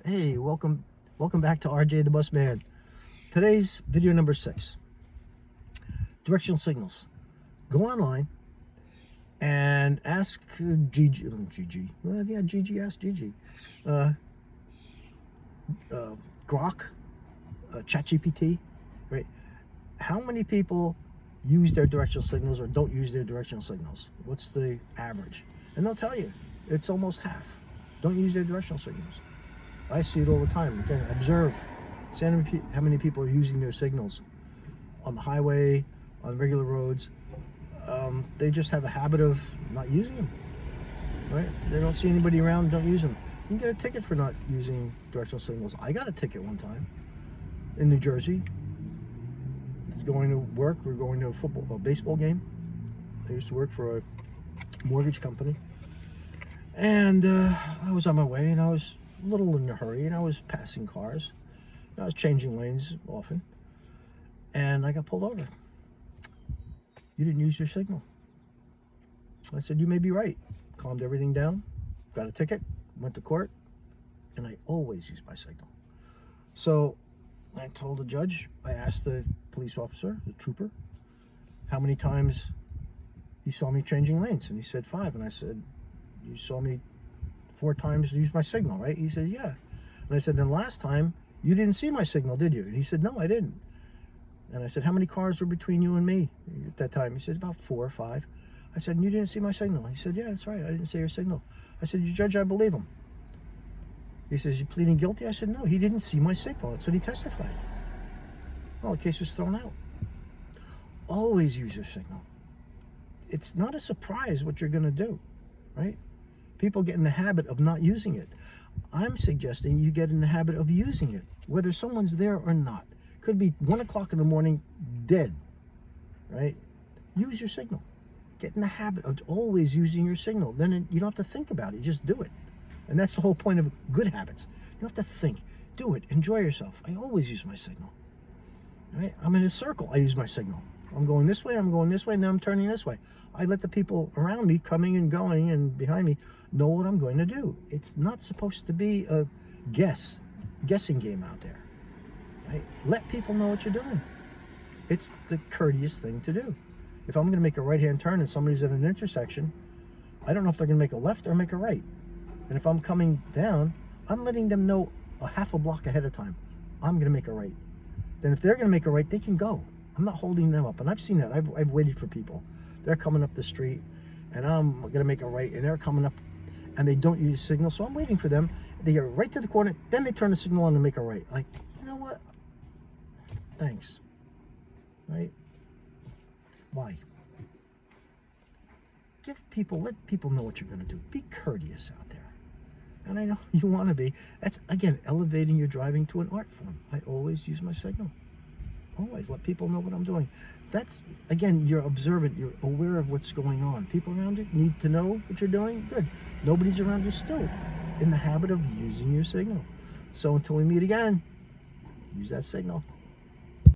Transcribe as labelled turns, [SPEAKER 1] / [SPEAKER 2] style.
[SPEAKER 1] Hey, welcome back to RJ the Bus Man. Today's video number 6. Directional signals. Go online and ask Gigi. Gigi. Ask Gigi. Grok, ChatGPT, right? How many people use their directional signals or don't use their directional signals? What's the average? And they'll tell you it's almost half. Don't use their directional signals. I see it all the time. Again, observe. See how many people are using their signals on the highway, on regular roads. They just have a habit of not using them, right? They don't see anybody around, don't use them. You can get a ticket for not using directional signals. I got a ticket one time in New Jersey. Going to work. We're going to a baseball game. I used to work for a mortgage company. And I was on my way, and I was a little in a hurry, and I was passing cars. I was changing lanes often, and I got pulled over. You didn't use your signal. I said, you may be right. Calmed everything down, got a ticket, went to court, and I always use my signal. So I told the judge, I asked the police officer, the trooper, how many times he saw me changing lanes, and he said 5, and I said, you saw me 4 times use my signal, right? He said, yeah. And I said, then last time you didn't see my signal, did you? And he said, no, I didn't. And I said, how many cars were between you and me at that time? He said, about 4 or 5. I said, and you didn't see my signal? He said, yeah, that's right, I didn't see your signal. I said, you judge, I believe him. He says, you pleading guilty? I said, no, he didn't see my signal. That's what he testified. Well, the case was thrown out. Always use your signal. It's not a surprise what you're going to do, right? People get in the habit of not using it. I'm suggesting you get in the habit of using it, whether someone's there or not. Could be 1 o'clock in the morning, dead, right? Use your signal. Get in the habit of always using your signal. Then you don't have to think about it. You just do it. And that's the whole point of good habits. You don't have to think. Do it. Enjoy yourself. I always use my signal. Right? I'm in a circle. I use my signal. I'm going this way, I'm going this way, and then I'm turning this way. I let the people around me, coming and going and behind me, know what I'm going to do. It's not supposed to be a guessing game out there. Right? Let people know what you're doing. It's the courteous thing to do. If I'm going to make a right-hand turn and somebody's at an intersection, I don't know if they're going to make a left or make a right. And if I'm coming down, I'm letting them know a half a block ahead of time. I'm going to make a right. Then if they're going to make a right, they can go. I'm not holding them up. And I've seen that. I've waited for people. They're coming up the street, and I'm going to make a right, and they're coming up, and they don't use signal, so I'm waiting for them. They get right to the corner, then they turn the signal on and make a right. Like, you know what? Thanks. Right? Why? Let people know what you're going to do. Be courteous out there. And I know you want to be. That's, again, elevating your driving to an art form. I always use my signal. Always let people know what I'm doing. That's, again, you're observant. You're aware of what's going on. People around you need to know what you're doing. Good. Nobody's around you, still in the habit of using your signal. So until we meet again, use that signal.